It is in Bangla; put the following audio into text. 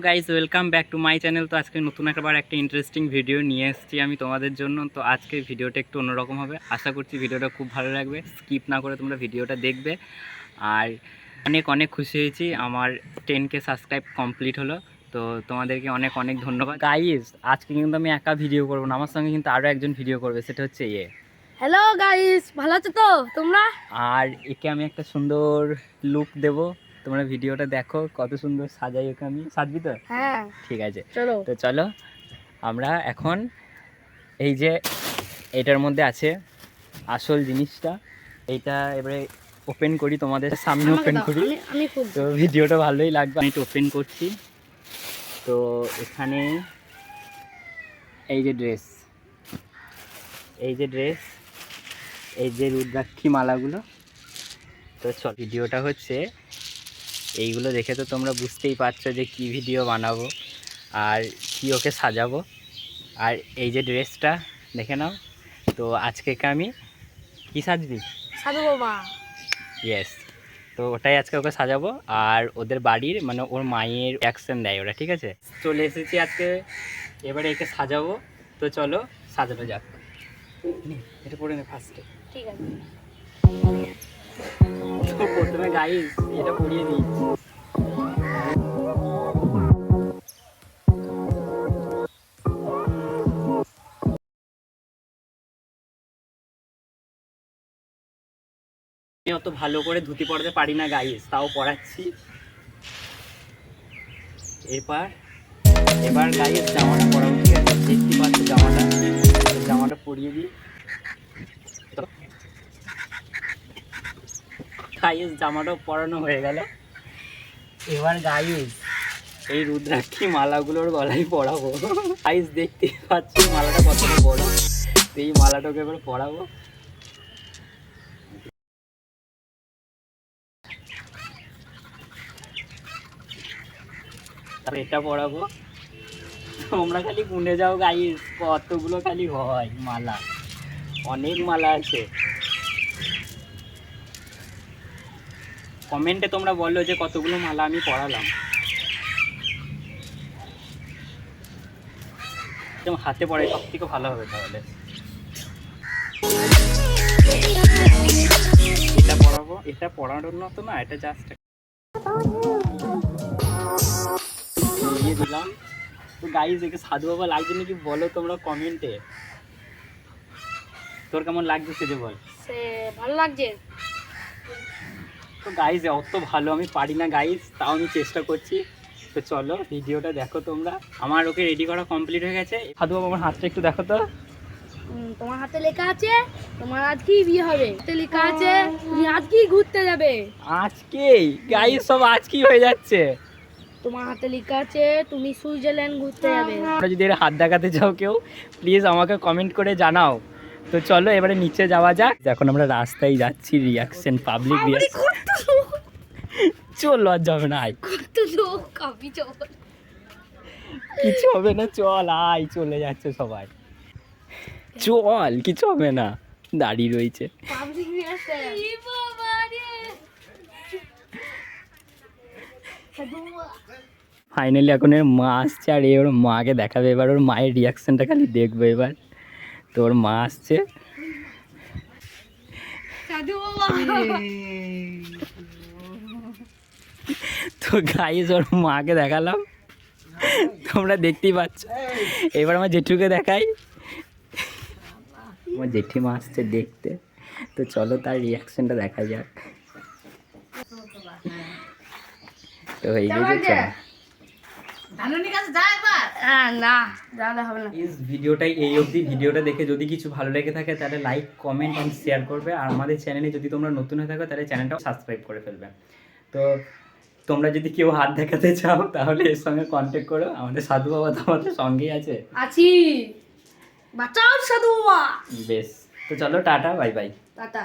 Guys welcome back to my channel. তো আজকে নতুন একবার একটা ইন্টারেস্টিং ভিডিও নিয়ে এসেছি আমি তোমাদের জন্য। তো আজকে ভিডিওটা একটু অন্যরকম হবে, আশা করছি ভিডিওটা খুব ভালো লাগবে। স্কিপ না করে তোমরা ভিডিওটা দেখবে। আর অনেক অনেক খুশি হয়েছি, আমার 10K সাবস্ক্রাইব কমপ্লিট হলো। তো তোমাদেরকে অনেক অনেক ধন্যবাদ। গাইজ আজকে কিন্তু আমি একা ভিডিও করবো না, আমার সঙ্গে কিন্তু আরও একজন ভিডিও করবে, সেটা হচ্ছে হ্যালো গাইস, ভালো আছো তো তোমরা? আর একে আমি একটা সুন্দর লুক দেব, তোমরা ভিডিওটা দেখো কত সুন্দর সাজাই ওকে আমি। সাজবি তো? হ্যাঁ ঠিক আছে, চলো। তো চলো আমরা এখন এই যে এটার মধ্যে আছে আসল জিনিসটা, এইটা এবারে ওপেন করি, তোমাদের সামনে ওপেন করি। আমি তো ভিডিওটা ভালোই লাগবে। আমি এটা ওপেন করছি। তো এখানে এই যে ড্রেস, এই যে রুদ্রাক্ষী মালাগুলো। তো চল, ভিডিওটা হচ্ছে এইগুলো দেখে তো তোমরা বুঝতেই পারছো যে কি ভিডিও বানাবো আর কি ওকে সাজাবো। আর এই যে ড্রেসটা দেখে নাও। তো আজকে আমি কি সাজবি? সাধু বাবা। ইয়েস, তো ওটাই আজকে ওকে সাজাবো। আর ওদের বাড়ির মানে ওর মায়ের অ্যাকশন দেয় ওরা, ঠিক আছে? চলে এসেছি আজকে, এবারে একে সাজাবো। তো চলো সাজানো যাক। এটা পরে নে ফার্স্টে। ঠিক আছে, তো প্রথমে গাইস এটা পরিয়ে দিই। আমি অত ভালো করে ধুতি পড়াতে পারি না গাইস, তাও পড়াচ্ছি। এবার গাইস জামাটা পরাবো, ঠিক আছে? দেখতে পাচ্ছ জামাটা পরিয়ে দিই। গাইস জামাটাও পরানো হয়ে গেল। এবার গাইস এই রুদ্রাক্ষী মালাগুলোর গলায় পরাবো। গাইস দেখতে পাচ্ছি মালাটা কতটা বড়, তো এই মালাটাকে এবার পরাবো। তারপর এটা পরাবো। তোমরা খালি গুনে যাও গাইস, কতগুলো খালি হয় মালা, অনেক মালা আছে। কমেন্টে তোমরা বলো যে কতগুলো মালা আমি পরালাম। যেমন হাতে পড়াই সব থেকে ভালো হবে। তাহলে এটা পরাবো, এটা পরানোর মতো না, এটা জাস্ট দিয়ে দিলাম। তো গাইজ একে সাধু বাবা লাগছে নাকি বলো তোমরা কমেন্টে। তোর কেমন লাগছে সেটা বল। সে ভালো লাগছে। তো গাইজ অত ভালো আমি পারি না গাইজ, তাও আমি চেষ্টা করছি। তো চলো ভিডিওটা দেখো তোমরা। আমার ওকে রেডি করা কমপ্লিট হয়ে গেছে। সাধু বাবা আমার হাতটা একটু দেখো তো। তোমার হাতে লেখা আছে তোমার আজকেই বিয়ে হবে। হাতে লেখা আছে তুমি আজকেই ঘুরতে যাবে। আজকেই গাইজ সব আজকেই হয়ে যাচ্ছে। তোমার হাতে লেখা আছে তুমি সুইজারল্যান্ড ঘুরতে যাবে। তোমরা যদি এর হাত দেখাতে চাও কেউ, প্লিজ আমাকে কমেন্ট করে জানাও। তো চলো এবারে নিচে যাওয়া যাক। এখন আমরা রাস্তায় যাচ্ছি, রিয়াকশন, পাবলিক রিয়াকশন। চল লজ্জা হবে না, আয়। কত লোক কাপি চল। কিছু হবে না, চল আয়। চলে যাচ্ছে সবাই, চল, কিছু হবে না, দাঁড়িয়ে রয়েছে। Public reaction. ই বাবা রে। ফাইনালি এখন এর মা আসছে, আর ওর মাকে দেখাবে। এবার ওর মায়ের রিয়াকশনটা খালি দেখবো এবার। তো ওর মা আসছে। সাধু বাবা। তো গাইস ওর মাকে দেখালাম, তোমরা দেখতেই পাচ্ছ। এবার আমার জেঠুকে দেখাই, আমার জেঠিমা আসছে দেখতে। তো চলো তার রিয়াকশনটা দেখা যাক। তো হয়ে গেছে। ভিডিওটাই এই অবধি। ভিডিওটা দেখে যদি কিছু ভালো লেগে থাকে তাহলে লাইক, কমেন্ট অ্যান্ড শেয়ার করবে। আর আমাদের চ্যানেলে যদি তোমরা নতুন হয়ে থাকো তাহলে চ্যানেলটাও সাবস্ক্রাইব করে ফেলবে। তো তোমরা যদি কেউ হাত দেখাতে চাও তাহলে এর সঙ্গে কন্ট্যাক্ট করো। আমাদের সাধু বাবা তো আমাদের সঙ্গেই আছে। আছি, বাঁচাও সাধু বাবা। বেশ, তো চলো টাটা, বাই বাই। টাটা।